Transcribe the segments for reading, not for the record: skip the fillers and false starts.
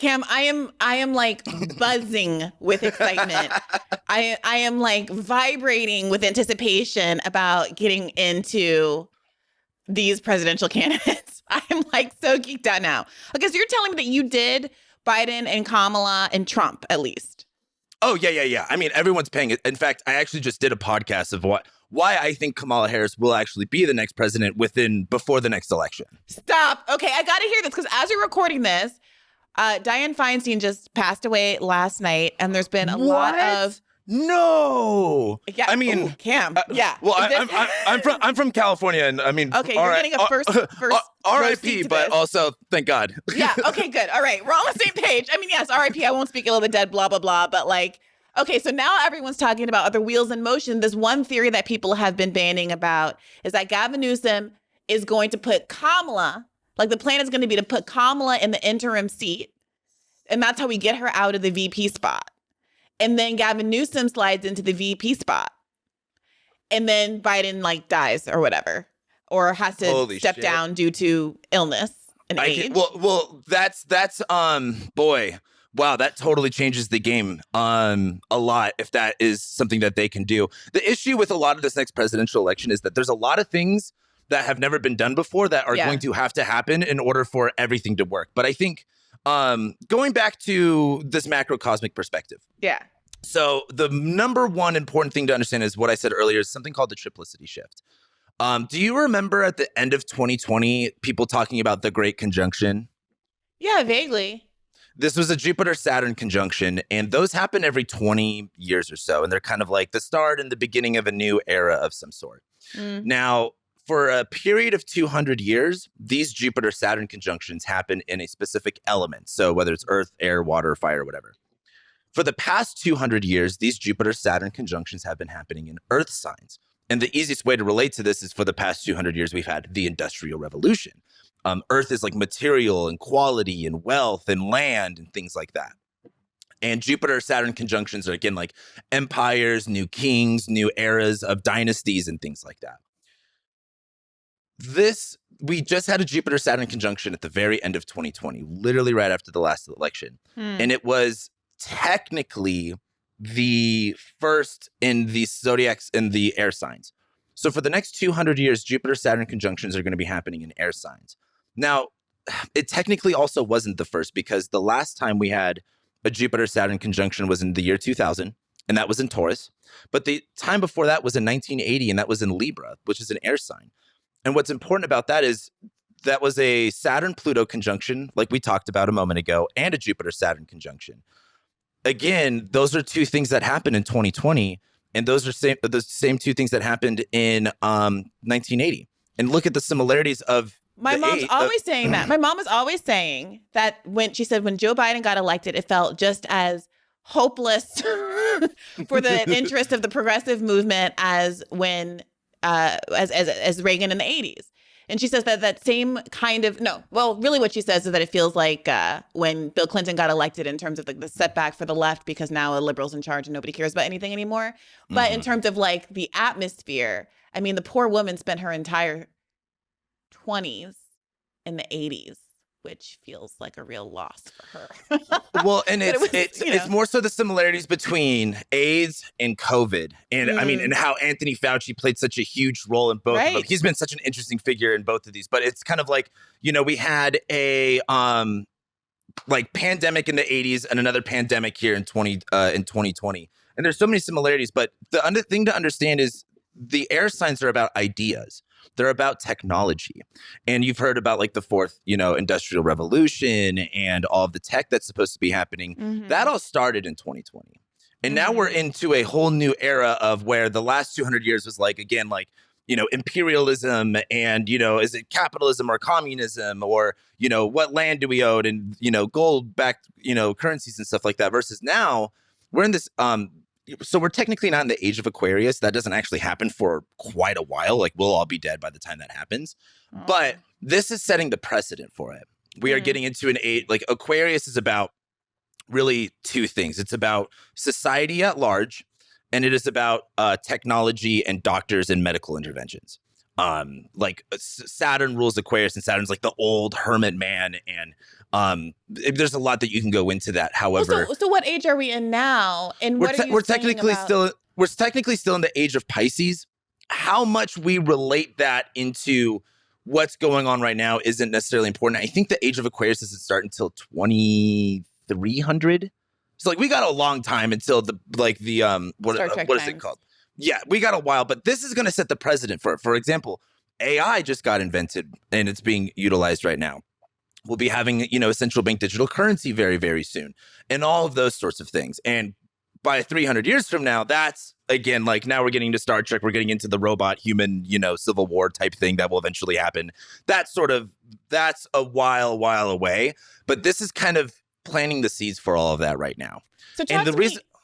Cam, I am like buzzing with excitement. I am like vibrating with anticipation about getting into these presidential candidates. I am like so geeked out now. Okay, so you're telling me that you did Biden and Kamala and Trump at least. Oh, yeah. I mean, everyone's paying it. In fact, I actually just did a podcast of why I think Kamala Harris will actually be the next president before the next election. Stop. Okay, I got to hear this because as you're recording this, Dianne Feinstein just passed away last night, and there's been a lot of no. Yeah, I mean, Cam. Yeah. Well, I'm from California, and I mean, okay, you're getting a first R.I.P. But also, thank God. Yeah. Okay. Good. All right, we're all on the same page. I mean, yes, R.I.P. I won't speak ill of the dead. Blah blah blah. But like, okay, so now everyone's talking about other wheels in motion. This one theory that people have been banning about is that Gavin Newsom is going to put Kamala. Like the plan is going to be to put Kamala in the interim seat. And that's how we get her out of the VP spot. And then Gavin Newsom slides into the VP spot. And then Biden like dies or whatever. Or has to step down due to illness and age. Well, that's boy. Wow, that totally changes the game a lot if that is something that they can do. The issue with a lot of this next presidential election is that there's a lot of things that have never been done before that are going to have to happen in order for everything to work. But I think going back to this macrocosmic perspective. Yeah. So the number one important thing to understand is what I said earlier is something called the triplicity shift. Do you remember at the end of 2020, people talking about the Great Conjunction? Yeah, vaguely. This was a Jupiter-Saturn conjunction, and those happen every 20 years or so. And they're kind of like the start and the beginning of a new era of some sort. Now, for a period of 200 years, these Jupiter-Saturn conjunctions happen in a specific element. So whether it's earth, air, water, fire, whatever. For the past 200 years, these Jupiter-Saturn conjunctions have been happening in earth signs. And the easiest way to relate to this is for the past 200 years, we've had the Industrial Revolution. Earth is like material and quality and wealth and land and things like that. And Jupiter-Saturn conjunctions are, again, like empires, new kings, new eras of dynasties and things like that. We just had a Jupiter-Saturn conjunction at the very end of 2020, literally right after the last election. And it was technically the first in the zodiacs in the air signs. So for the next 200 years, Jupiter-Saturn conjunctions are going to be happening in air signs. Now, it technically also wasn't the first because the last time we had a Jupiter-Saturn conjunction was in the year 2000, and that was in Taurus. But the time before that was in 1980, and that was in Libra, which is an air sign. And what's important about that is that was a Saturn-Pluto conjunction, like we talked about a moment ago, and a Jupiter-Saturn conjunction. Again, those are two things that happened in 2020, and those are the same two things that happened in 1980. And look at the similarities of my mom's always saying that. My mom is always saying that when Joe Biden got elected, it felt just as hopeless for the interest of the progressive movement as when as Reagan in the 80s. And she says that same kind of really what she says is that it feels like when Bill Clinton got elected in terms of the setback for the left because now a liberal's in charge and nobody cares about anything anymore. But in terms of like the atmosphere, I mean, the poor woman spent her entire 20s in the 80s, which feels like a real loss for her. Well, and it's more so the similarities between AIDS and COVID. And I mean, and how Anthony Fauci played such a huge role in both of them. He's been such an interesting figure in both of these. But it's kind of like, we had a like pandemic in the 80s and another pandemic here in 2020. And there's so many similarities. But the thing to understand is the air signs are about ideas. They're about technology. And you've heard about like the fourth, industrial revolution and all of the tech that's supposed to be happening. That all started in 2020. And now we're into a whole new era of where the last 200 years was like, again, like, imperialism and, is it capitalism or communism or, what land do we own and, gold backed, currencies and stuff like that versus now we're in this, so we're technically not in the age of Aquarius. That doesn't actually happen for quite a while. Like we'll all be dead by the time that happens. But this is setting the precedent for it. We are getting into an age, like Aquarius is about really two things. It's about society at large, and it is about technology and doctors and medical interventions. Like Saturn rules Aquarius, and Saturn's like the old hermit man, and There's a lot that you can go into that. However, so what age are we in now? And what are you we're technically still in the age of Pisces. How much we relate that into what's going on right now isn't necessarily important. I think the age of Aquarius doesn't start until 2300. So like we got a long time until what is it called? Yeah, we got a while, but this is going to set the precedent for example, AI just got invented and it's being utilized right now. We'll be having, a central bank digital currency very, very soon and all of those sorts of things. And by 300 years from now, that's again, like now we're getting into Star Trek, we're getting into the robot human, civil war type thing that will eventually happen. That's a while away, but this is kind of planting the seeds for all of that right now. So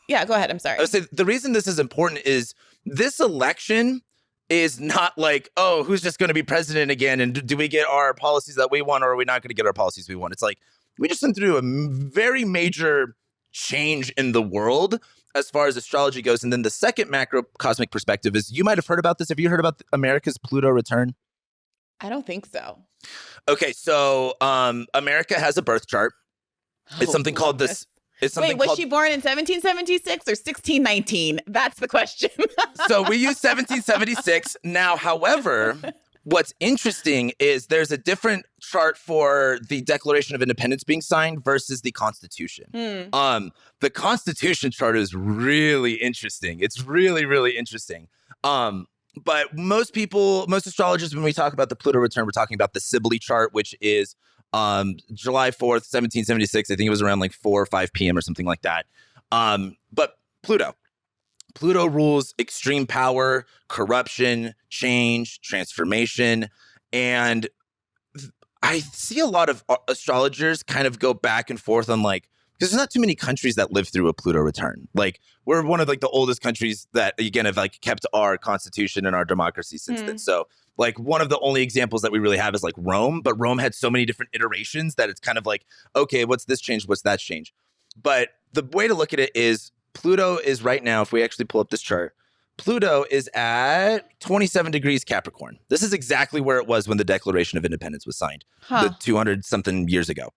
yeah, go ahead. I'm sorry. I would say the reason this is important is this election is not like, oh, who's just going to be president again? And do we get our policies that we want, or are we not going to get our policies we want? It's like, we just went through a very major change in the world as far as astrology goes. And then the second macrocosmic perspective is, you might have heard about this. Have you heard about America's Pluto return? I don't think so. Okay, so America has a birth chart. It's something called this. Wait, was she born in 1776 or 1619? That's the question. So we use 1776. Now, however, what's interesting is there's a different chart for the Declaration of Independence being signed versus the Constitution. The Constitution chart is really interesting. It's really, really interesting. But most astrologers, when we talk about the Pluto return, we're talking about the Sibley chart, which is July 4th, 1776. I think it was around like 4 or 5 p.m. or something like that. But Pluto rules extreme power, corruption, change, transformation. And I see a lot of astrologers kind of go back and forth on like, because there's not too many countries that live through a Pluto return. Like we're one of like the oldest countries that, again, have like kept our constitution and our democracy since then. So like one of the only examples that we really have is like Rome, but Rome had so many different iterations that it's kind of like, okay, what's this change? What's that change? But the way to look at it is Pluto is right now, if we actually pull up this chart, Pluto is at 27 degrees Capricorn. This is exactly where it was when the Declaration of Independence was signed, the 200 something years ago.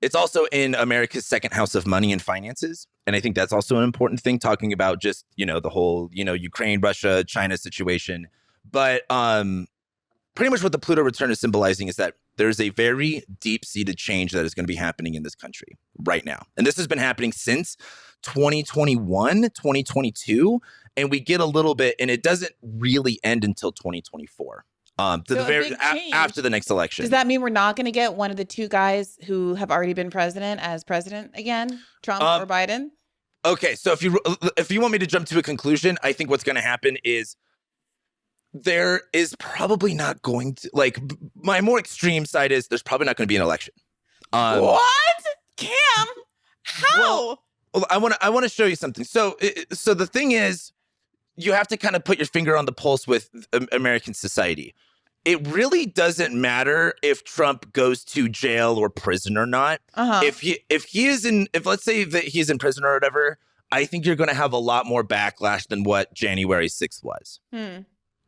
It's also in America's second house of money and finances. And I think that's also an important thing, talking about just, the whole, Ukraine, Russia, China situation. But pretty much what the Pluto return is symbolizing is that there's a very deep-seated change that is going to be happening in this country right now. And this has been happening since 2021, 2022. And we get a little bit, and it doesn't really end until 2024. After the next election. Does that mean we're not going to get one of the two guys who have already been president as president again, Trump or Biden? Okay, so if you want me to jump to a conclusion, I think what's going to happen is there is probably not going to, like, my more extreme side is there's probably not going to be an election. What? Cam? How? Well, I want to show you something. So the thing is, you have to kind of put your finger on the pulse with American society. It really doesn't matter if Trump goes to jail or prison or not. If let's say that he's in prison or whatever, I think you're going to have a lot more backlash than what January 6th was.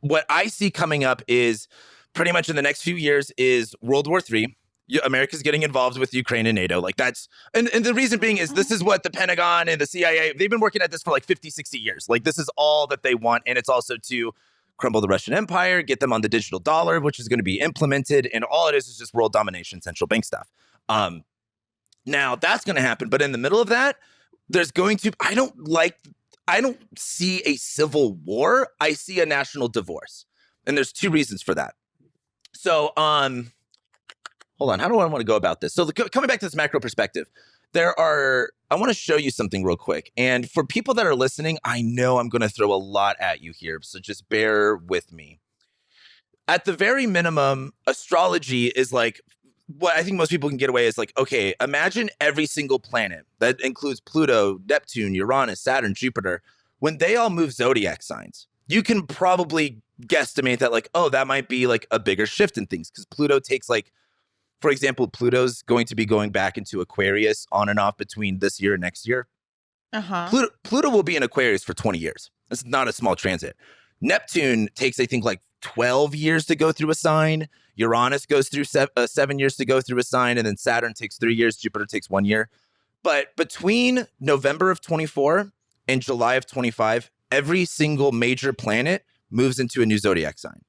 What I see coming up is pretty much in the next few years is World War III. America's getting involved with Ukraine and NATO. Like that's, and the reason being is this is what the Pentagon and the CIA, they've been working at this for like 50, 60 years. Like this is all that they want. And it's also to crumble the Russian Empire, get them on the digital dollar, which is going to be implemented. And all it is just world domination, central bank stuff. Now that's going to happen. But in the middle of that, there's going to, I don't see a civil war. I see a national divorce. And there's two reasons for that. So, hold on. How do I want to go about this? So coming back to this macro perspective, I want to show you something real quick. And for people that are listening, I know I'm going to throw a lot at you here. So just bear with me. At the very minimum, astrology is like, what I think most people can get away is like, okay, imagine every single planet that includes Pluto, Neptune, Uranus, Saturn, Jupiter. When they all move zodiac signs, you can probably guesstimate that like, oh, that might be like a bigger shift in things because Pluto takes like, for example, Pluto's going to be going back into Aquarius on and off between this year and next year. Pluto will be in Aquarius for 20 years. It's not a small transit. Neptune takes, I think, like 12 years to go through a sign. Uranus goes through 7 years to go through a sign, and then Saturn takes 3 years. Jupiter takes 1 year. But between November of 24 and July of 25, every single major planet moves into a new zodiac sign.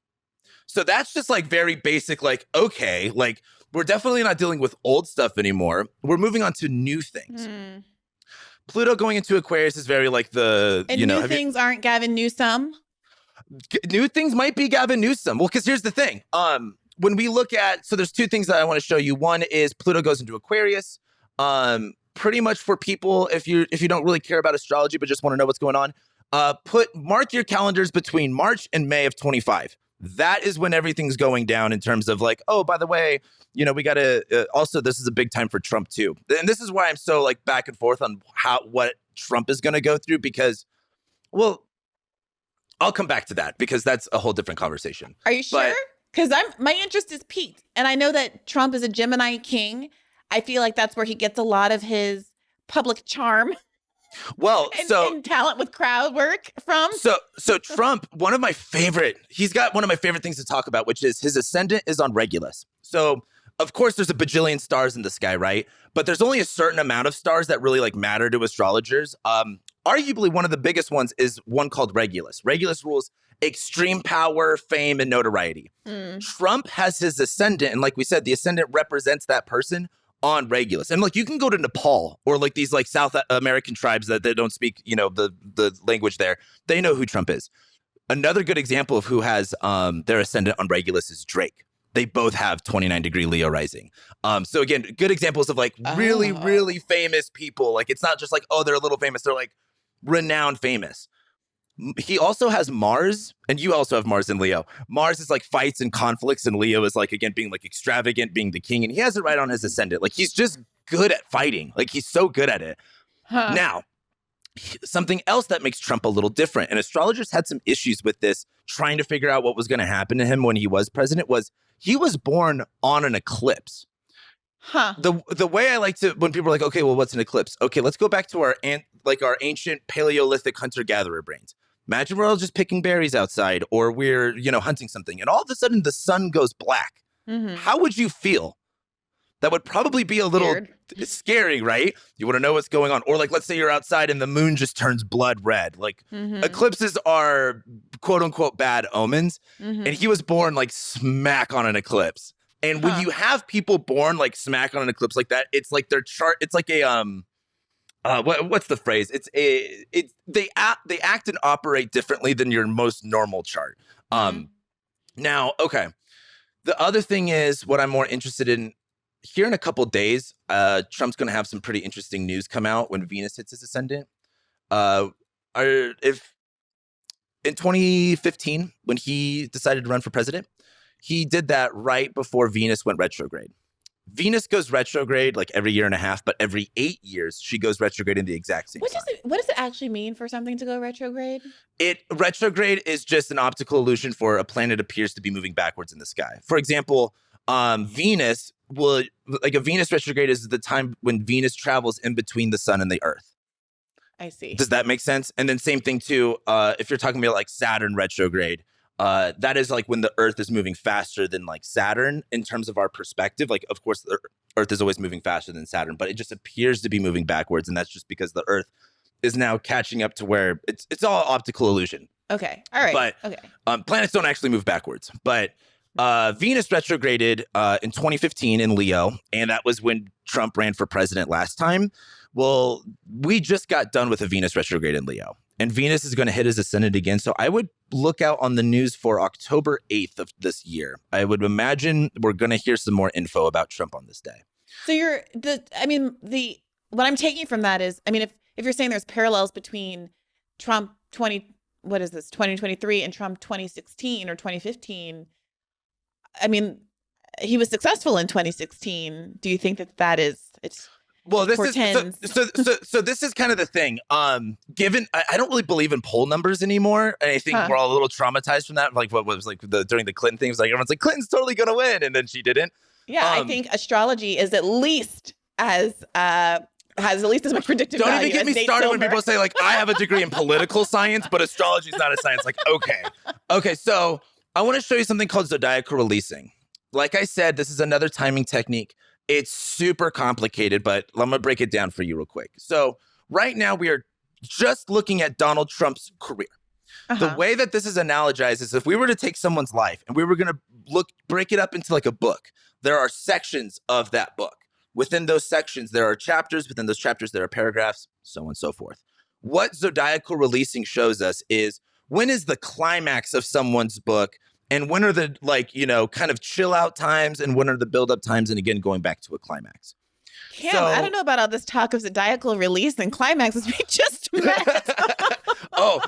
So that's just like very basic, like, okay, like we're definitely not dealing with old stuff anymore. We're moving on to new things. Pluto going into Aquarius is very like the, and new things aren't Gavin Newsom. New things might be Gavin Newsom. Well, because here's the thing. When we look at, so there's two things that I want to show you. One is Pluto goes into Aquarius. Pretty much for people, if you don't really care about astrology, but just want to know what's going on, mark your calendars between March and May of 25. That is when everything's going down in terms of like, oh, by the way, we got to, also, this is a big time for Trump too. And this is why I'm so like back and forth on what Trump is going to go through because, well, I'll come back to that because that's a whole different conversation. Are you sure? Because my interest is piqued. And I know that Trump is a Gemini king. I feel like that's where he gets a lot of his public charm. Well, and talent with crowd work from. So Trump, he's got one of my favorite things to talk about, which is his ascendant is on Regulus. So of course there's a bajillion stars in the sky, right? But there's only a certain amount of stars that really like matter to astrologers. Arguably one of the biggest ones is one called Regulus. Regulus rules extreme power, fame, and notoriety. Trump has his ascendant, and like we said, the ascendant represents that person on Regulus. And like you can go to Nepal or like these like South American tribes that they don't speak, the language there. They know who Trump is. Another good example of who has their ascendant on Regulus is Drake. They both have 29-degree Leo rising. So again, good examples of like really, really famous people. Like it's not just like, oh, they're a little famous. They're like renowned famous. He also has Mars, and you also have Mars in Leo. Mars is like fights and conflicts, and Leo is like, again, being like extravagant, being the king, and he has it right on his ascendant. Like he's just good at fighting. Like he's so good at it. Now, something else that makes Trump a little different, and astrologers had some issues with this, trying to figure out what was going to happen to him when he was president, was he was born on an eclipse. The way I like to, when people are like, okay, well, what's an eclipse? Okay, let's go back to our ancient Paleolithic hunter-gatherer brains. Imagine we're all just picking berries outside or we're, hunting something and all of a sudden the sun goes black. How would you feel? That would probably be a little scary, right? You want to know what's going on. Or like, let's say you're outside and the moon just turns blood red. Like eclipses are quote unquote bad omens. And he was born like smack on an eclipse. And when you have people born like smack on an eclipse like that, it's like their chart. It's like a, what's the phrase? They act and operate differently than your most normal chart. Now, okay. The other thing is what I'm more interested in here in a couple of days. Trump's going to have some pretty interesting news come out when Venus hits his ascendant. If in 2015, when he decided to run for president, he did that right before Venus went retrograde. Venus goes retrograde like every year and a half, but every 8 years she goes retrograde in the exact same time. What does it actually mean for something to go retrograde? Retrograde is just an optical illusion for a planet appears to be moving backwards in the sky. For example, Venus a Venus retrograde is the time when Venus travels in between the sun and the earth. I see. Does that make sense? And then same thing too, if you're talking about like Saturn retrograde, that is like when the Earth is moving faster than like Saturn in terms of our perspective. Like, of course, the Earth is always moving faster than Saturn, but it just appears to be moving backwards. And that's just because the Earth is now catching up to where it's all optical illusion. Okay. All right. But planets don't actually move backwards. But Venus retrograded in 2015 in Leo. And that was when Trump ran for president last time. Well, we just got done with a Venus retrograde in Leo. And Venus is going to hit his ascendant again. So I would look out on the news for October 8th of this year. I would imagine we're going to hear some more info about Trump on this day. So what I'm taking from that is, if you're saying there's parallels between Trump 2023 and Trump 2016 or 2015, he was successful in 2016. Do you think that it's well, this this is kind of the thing. Given I don't really believe in poll numbers anymore, and I think we're all a little traumatized from that. Like what was like during the Clinton thing, it was like everyone's like Clinton's totally gonna win, and then she didn't. Yeah, I think astrology is at least has at least as much predictive value. Don't even get me started when people say like I have a degree in political science, but astrology is not a science. Like okay, so I want to show you something called zodiacal releasing. Like I said, this is another timing technique. It's super complicated, but I'm going to break it down for you real quick. So right now we are just looking at Donald Trump's career. The way that this is analogized is if we were to take someone's life and we were going to break it up into like a book, there are sections of that book. Within those sections, there are chapters. Within those chapters, there are paragraphs, so on and so forth. What zodiacal releasing shows us is when is the climax of someone's book and when are the kind of chill out times and when are the build up times, and again, going back to a climax. Cam, I don't know about all this talk of zodiacal release and climaxes. We just met. Oh,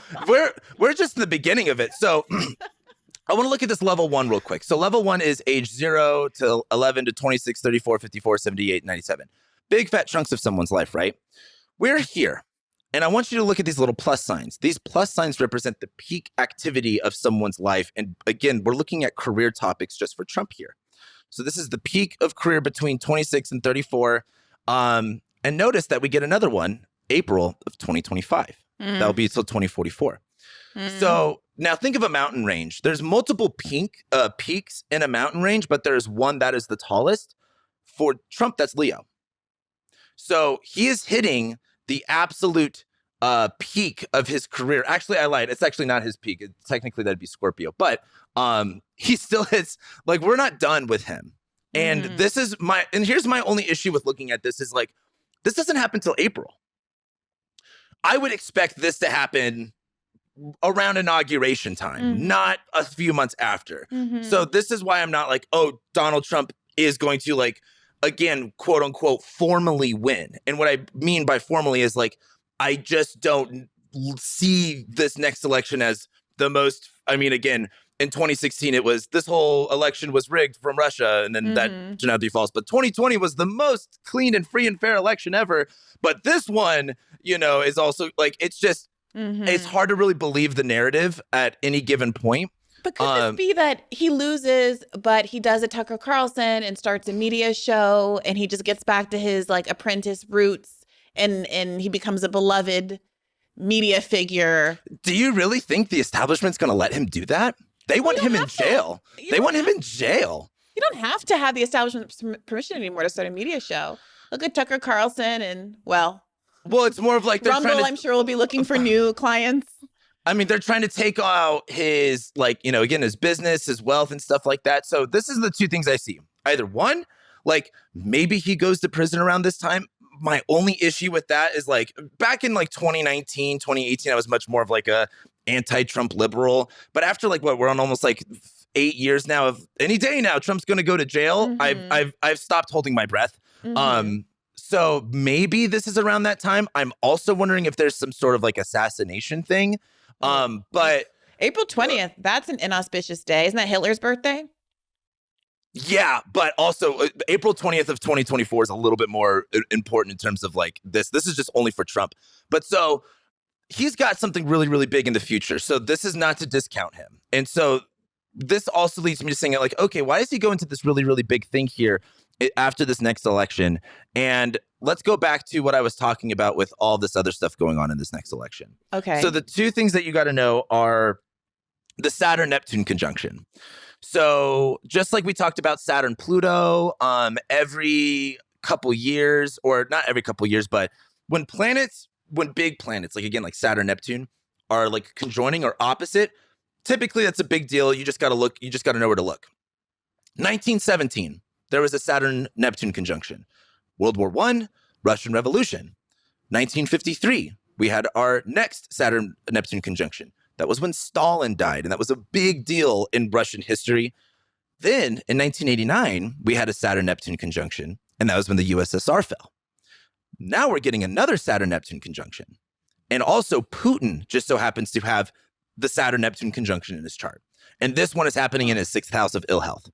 we're just in the beginning of it. So I want to look at this level 1 real quick. So level 1 is age 0 to 11 to 26, 34, 54, 78, 97. Big fat chunks of someone's life, right? We're here. And I want you to look at these little plus signs. These plus signs represent the peak activity of someone's life. And again, we're looking at career topics just for Trump here. So this is the peak of career between 26 and 34. And notice that we get another one, April of 2025. That'll be until 2044. So now think of a mountain range. There's multiple peaks in a mountain range, but there's one that is the tallest. For Trump, that's Leo. So he is hitting the absolute peak of his career. Actually, I lied. It's actually not his peak. Technically, that'd be Scorpio. But he still hits, like, we're not done with him. And here's my only issue with looking at this is like, this doesn't happen till April. I would expect this to happen around inauguration time, not a few months after. So this is why I'm not like, oh, Donald Trump is going to, like, again, quote unquote, formally win. And what I mean by formally is like, I just don't see this next election as the most, I mean, again, in 2016, it was, this whole election was rigged from Russia, and then that turned out to be false. But 2020 was the most clean and free and fair election ever. But this one, is also like, it's just, it's hard to really believe the narrative at any given point. But could this be that he loses, but he does a Tucker Carlson and starts a media show, and he just gets back to his like apprentice roots, and he becomes a beloved media figure? Do you really think the establishment's going to let him do that? They want him in jail. They want him in jail. You don't have to have the establishment's permission anymore to start a media show. Look at Tucker Carlson and, well, it's more of like Rumble, I'm sure, will be looking for new clients. I mean, they're trying to take out his, like, again, his business, his wealth and stuff like that. So this is the two things I see. Either one, like, maybe he goes to prison around this time. My only issue with that is, like, back in like 2019, 2018, I was much more of like a anti-Trump liberal. But after like we're on almost like 8 years now of any day now, Trump's going to go to jail. I've stopped holding my breath. So maybe this is around that time. I'm also wondering if there's some sort of like assassination thing. But April 20th, that's an inauspicious day. Isn't that Hitler's birthday? Yeah, but also April 20th of 2024 is a little bit more important in terms of like this. This is just only for Trump. But so he's got something really, really big in the future. So this is not to discount him. And so this also leads me to saying, like, okay, why does he go into this really, really big thing here after this next election? And let's go back to what I was talking about with all this other stuff going on in this next election. Okay. So the two things that you got to know are the Saturn-Neptune conjunction. So just like we talked about Saturn-Pluto, every couple years, or not every couple years, but when big planets, like again, like Saturn-Neptune, are like conjoining or opposite, typically that's a big deal. You just got to look. You just got to know where to look. 1917, there was a Saturn-Neptune conjunction. World War I, Russian Revolution. 1953, we had our next Saturn-Neptune conjunction. That was when Stalin died, and that was a big deal in Russian history. Then, in 1989, we had a Saturn-Neptune conjunction, and that was when the USSR fell. Now we're getting another Saturn-Neptune conjunction. And also, Putin just so happens to have the Saturn-Neptune conjunction in his chart. And this one is happening in his 6th house of ill health.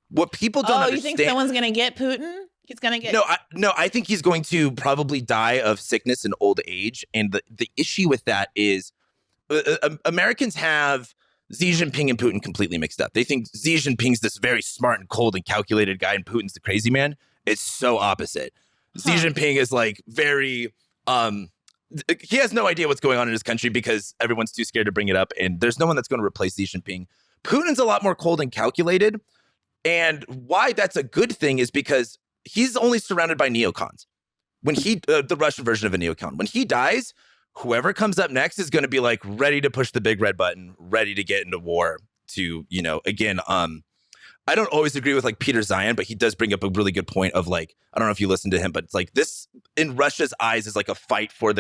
What people don't understand... you think someone's going to get Putin? He's going to get... No, I think he's going to probably die of sickness and old age. And the issue with that is... Americans have Xi Jinping and Putin completely mixed up. They think Xi Jinping's this very smart and cold and calculated guy, and Putin's the crazy man. It's so opposite. Xi Jinping is like very, he has no idea what's going on in his country because everyone's too scared to bring it up, and there's no one that's going to replace Xi Jinping. Putin's a lot more cold and calculated. And why that's a good thing is because he's only surrounded by neocons. When the Russian version of a neocon, when he dies, whoever comes up next is going to be like ready to push the big red button, ready to get into war to, again, I don't always agree with like Peter Zion, but he does bring up a really good point of like, I don't know if you listen to him, but it's like this in Russia's eyes is like a fight for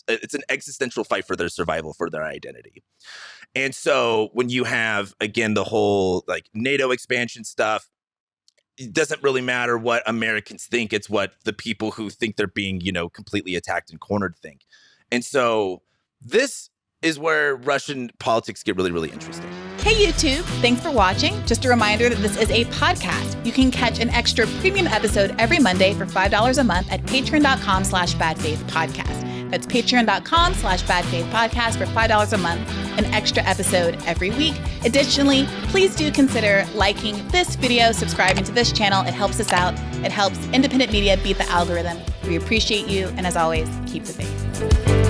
it's an existential fight for their survival, for their identity. And so when you have, again, the whole like NATO expansion stuff, it doesn't really matter what Americans think. It's what the people who think they're being, completely attacked and cornered think. And so this is where Russian politics get really, really interesting. Hey, YouTube. Thanks for watching. Just a reminder that this is a podcast. You can catch an extra premium episode every Monday for $5 a month at patreon.com/badfaithpodcast. That's patreon.com/badfaithpodcast for $5 a month, an extra episode every week. Additionally, please do consider liking this video, subscribing to this channel. It helps us out. It helps independent media beat the algorithm. We appreciate you. And as always, keep the faith.